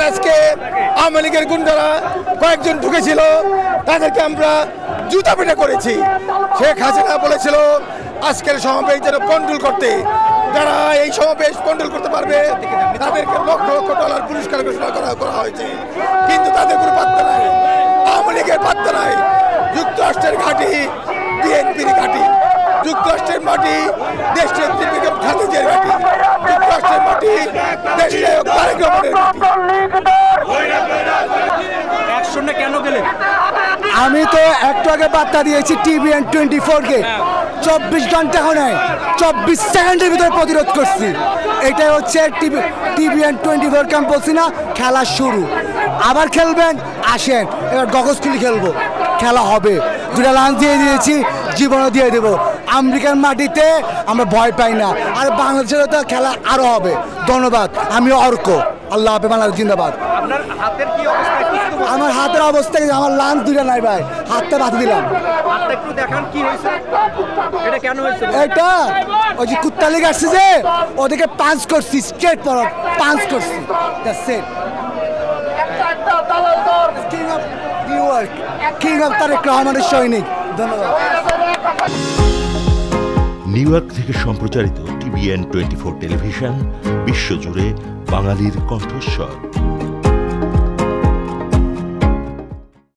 আজকে আওয়ামী লীগের গুন্ডারা কয়েকজন ঢুকেছিল, তাদেরকে আমরা জুতা পেটা করেছি। শেখ হাসিনা বলেছিল আজকের সমাবেশ যেন কন্ট্রোল করতে, যারা এই সমাবেশ কন্ট্রোল করতে পারবে তাদেরকে লক্ষ লক্ষ ডলার পুরস্কার ঘোষণা করা হয়েছে, কিন্তু তাদের কোনো পাত্তা নাই। আওয়ামী লীগের পাত্তা নাই। যুক্তরাষ্ট্রের ঘাঁটি বিএনপির ঘাঁটি, যুক্তরাষ্ট্রের মাটি দেশনেত্রী বেগম খালেদার ঘাঁটি, যুক্তরাষ্ট্রের মাটি দেশনায়ক তারেক রহমানের ঘাঁটি। কেন গেলেন? আমি তো একটু আগে বার্তা দিয়েছি TVN 24-কে, 24 ঘন্টা হয় 24 সেকেন্ডের ভিতরে প্রতিরোধ করছি। এটাই হচ্ছে TVN 24-কে আমি বলছি না খেলা শুরু। আবার খেলবেন, আসেন, এবার গগজ খুলি খেলবো, খেলা হবে। 2টা লাঞ্চ দিয়ে দিয়েছি, জীবনও দিয়ে দেবো। আমেরিকার মাটিতে আমরা ভয় পাই না, আর বাংলাদেশের তো খেলা আরো হবে। ধন্যবাদ। আমি অর্ক। আল্লাহ হাফেজ, বাংলাদেশ জিন্দাবাদ। আপনার হাতের কি অবস্থা? আমার হাতের অবস্থা, আমার লাঞ্চ 2টা নাই ভাই, হাতটা বাঁধে দিলাম। হাতটা একটু দেখান কি হয়েছে, এটা কেন হয়েছে? এটা ওই যে কুত্তালি আসছে যে ওদেরকে পাঞ্চ করছি, স্ট্রেট পর পাঞ্চ করছি। That's it. King of New York, king of Tarek রহমানের সৈনিক। ধন্যবাদ। নিউ ইয়র্ক থেকে সম্প্রচারিত TVN 24 টেলিভিশন বিশ্বজুড়ে বাঙালির কণ্ঠস্বর।